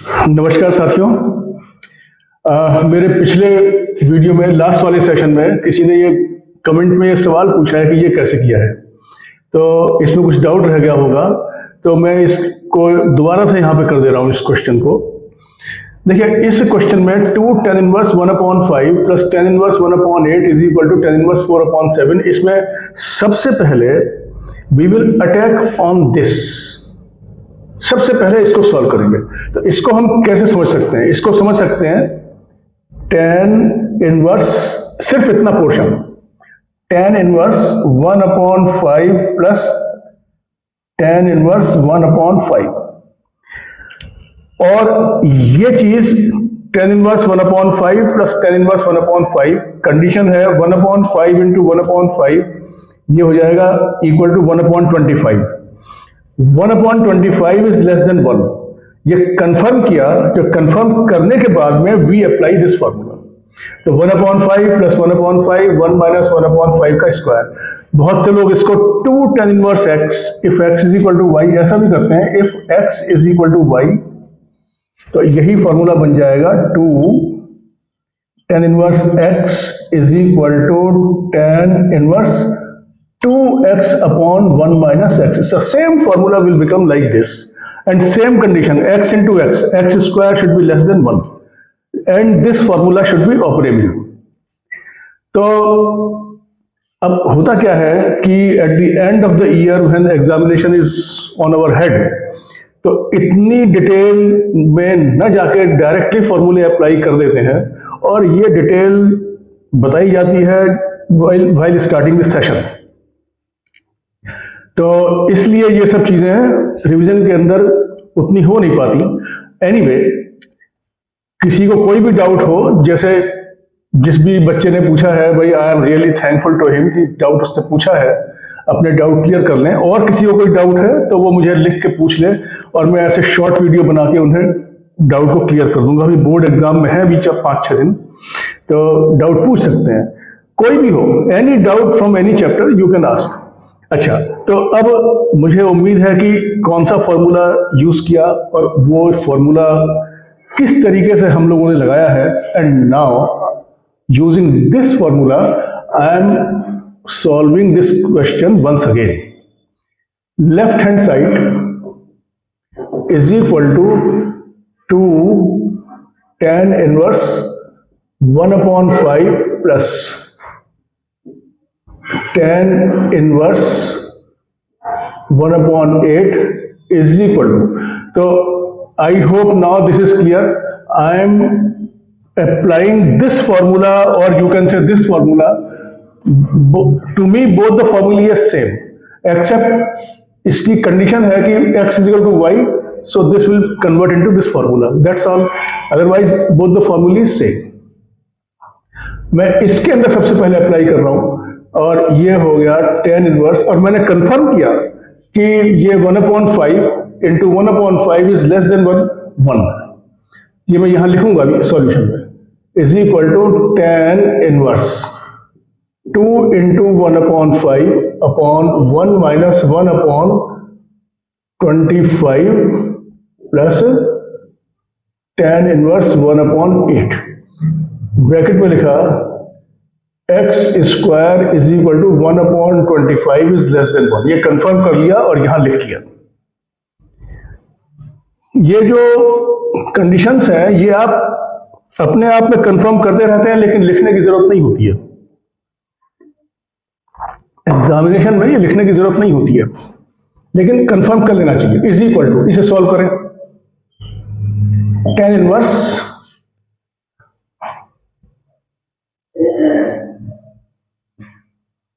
नमस्कार साथियों। मेरे पिछले वीडियो में लास्ट वाले सेशन में किसी ने ये कमेंट में ये सवाल पूछा है कि ये कैसे किया है, तो इसमें कुछ डाउट रह गया होगा, तो मैं इसको दोबारा से यहाँ पे कर दे रहा हूँ इस क्वेश्चन को। देखिए, इस क्वेश्चन में 2 tan inverse 1/5 plus tan inverse 1/8 is equal to tan inverse 4/7। इसमें सबसे पहले we will attack on this. सबसे पहले इसको सॉल्व करेंगे। तो इसको हम कैसे समझ सकते हैं? इसको समझ सकते हैं tan इनवर्स, सिर्फ इतना portion, tan inverse 1/5 plus tan inverse 1/5, और ये चीज tan inverse 1/5 plus tan inverse 1/5 condition है 1/5 इंटू 1/5, ये हो जाएगा equal to 1/25। 1/25 is less than 1। ये कंफर्म किया, जो कंफर्म करने के बाद में वी अप्लाई दिस फॉर्मूला। तो 1/5 प्लस 1/5 1 माइनस 1/5 का स्क्वायर। बहुत से लोग इसको 2 tan inverse x if x is equal to y ऐसा भी करते हैं। If x is equal to y, तो यही फॉर्मूला बन जाएगा 2 tan inverse x is equal to tan inverse 2x upon 1 minus x. So same formula will become like this, and same condition, x into x square should be less than 1, and this formula should be operable. तो अब होता क्या है कि at the end of the year when examination is on our head, तो इतनी detail में न जाके डायरेक्टली फॉर्मूले अप्लाई कर देते हैं, और ये डिटेल बताई जाती है while starting the session। तो इसलिए ये सब चीजें रिवीजन के अंदर उतनी हो नहीं पाती। एनीवे, किसी को कोई भी डाउट हो, जैसे जिस भी बच्चे ने पूछा है, भाई I am really thankful to him कि डाउट उसने पूछा है, अपने डाउट क्लियर कर लें। और किसी को कोई डाउट है तो वो मुझे लिख के पूछ ले, और मैं ऐसे शॉर्ट वीडियो बना के उन्हें डाउट को क्लियर कर दूंगा। अभी बोर्ड एग्जाम में है बीच 5-6 दिन, तो डाउट पूछ सकते हैं, कोई भी हो। Any doubt from any chapter you can ask. अच्छा, तो अब मुझे उम्मीद है कि कौन सा फॉर्मूला यूज किया और वो फॉर्मूला किस तरीके से हम लोगों ने लगाया है। And now using this formula I am solving this question once again. Left hand side is equal to 2 tan inverse 1/5 plus tan inverse 1/8 is equal to, तो I hope now this is clear. I am applying this formula, or you can say this formula. To me both the formulae is same, except इसकी condition है कि x is equal to y, so this will convert into this formula. That's all. Otherwise both the formulae is same. मैं इसके अंदर सबसे पहले apply कर रहा हूं, और ये हो गया tan इनवर्स, और मैंने कंफर्म किया कि ये 1/5 इंटू 1/5 इज लेस देन 1। ये मैं यहां लिखूंगा अभी सॉल्यूशन में, is equal to tan inverse 2 into 1/5 upon 1 minus 1/25 plus tan inverse 1/8। Bracket में लिखा x square is equal to 1/25 is less than 1। ये कंफर्म कर लिया और यहां लिख लिया। ये जो कंडीशंस हैं, ये आप अपने आप में कंफर्म करते रहते हैं, लेकिन लिखने की जरूरत नहीं होती है। एग्जामिनेशन में ये लिखने की जरूरत नहीं होती है, लेकिन कंफर्म कर लेना चाहिए। इज इक्वल टू, इसे सॉल्व करें। tan inverse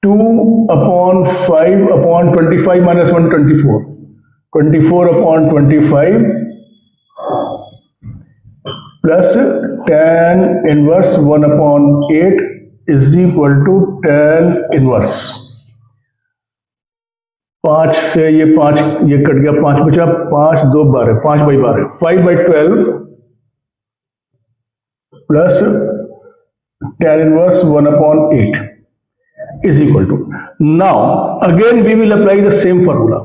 2/5/25 minus 1, 24. 24/25 plus tan inverse 1/8 is equal to tan inverse। 5 से ये 5 ये कट गया, 5 बचा, 5 2 12, 5/12, 5/12 plus tan inverse 1/8 is equal to, now again we will apply the same formula।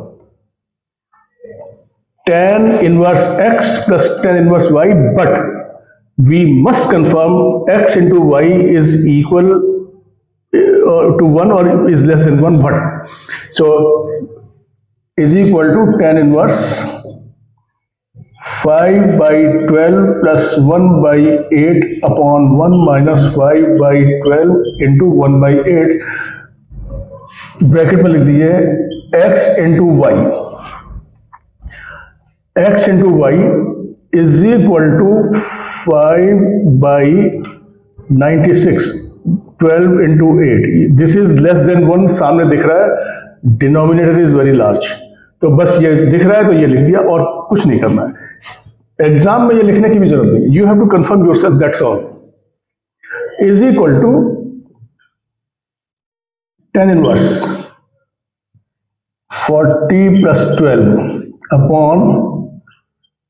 tan inverse x plus tan inverse y, but we must confirm x into y is equal to 1 or is less than 1. But so is equal to tan inverse 5 by 12 plus 1 by 8 upon 1 minus 5 by 12 into 1 by 8, bracket में लिख दीजिए x into y. x into y is equal to 5 by 96, 12 into 8. This is less than 1, सामने दिख रहा है, denominator is very large. तो बस ये दिख रहा है तो ये लिख दिया और कुछ नहीं करना है. एग्जाम में ये लिखने की भी जरूरत नहीं. You have to confirm yourself, that's all. Is equal to tan inverse 40 plus 12 upon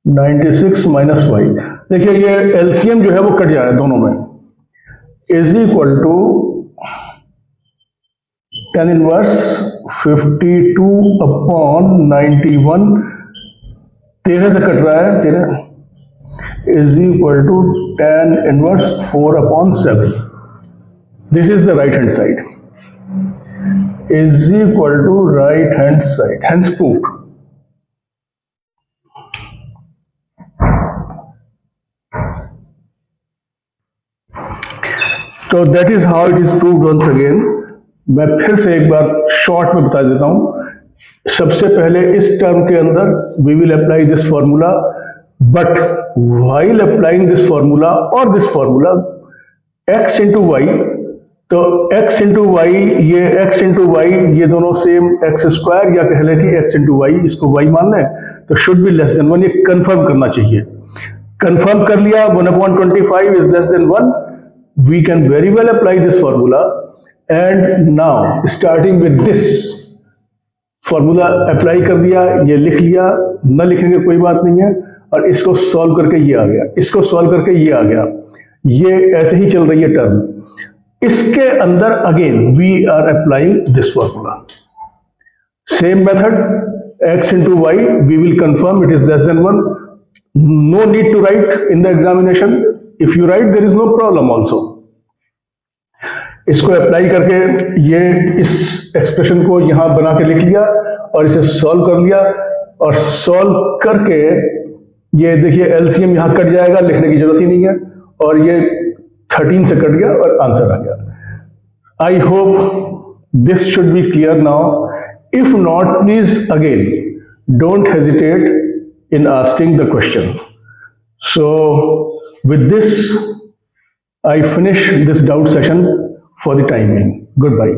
96 minus y. देखिए ये एलसीएम जो है वो कट जा रहा है दोनों में. Is equal to tan inverse 52 upon 91, 13 से कट रहा है, 13 is equal to tan inverse 4 upon 7. This is the right hand side. Is equal to right hand side. Hence proved. तो that is how it is proved. Once again मैं फिर से एक बार short में बता देता हूं. सबसे पहले इस टर्म के अंदर we will apply this formula, but while applying this formula और this formula x into y, तो x इंटू वाई, ये x इंटू वाई, ये दोनों सेम एक्स स्क्वायर, या कह लें कि x इंटू वाई, इसको y मान लें, तो शुड बी लेस देन 1. ये कंफर्म करना चाहिए. कंफर्म कर लिया 1/25 is less than 1. We can very well apply this formula. And now starting with this formula apply कर दिया, ये लिख लिया, न लिखेंगे कोई बात नहीं है. और इसको सॉल्व करके ये आ गया, इसको सॉल्व करके ये आ गया. ये ऐसे ही चल रही है टर्म. इसके अंदर again we are applying this formula. Same method, x into y, we will confirm it is less than 1. No need to write in the examination. If you write, there is no problem also. इसको apply करके ये इस expression को यहां बना के लिख लिया और इसे सॉल्व कर लिया. और सॉल्व करके ये देखिए एलसीएम यहां कट जाएगा, लिखने की जरूरत ही नहीं है. और ये 13 से कट गया और आंसर आ गया. I hope this should be clear now. If not, please again don't hesitate in asking the question. So with this, I finish this doubt session for the time being. Goodbye.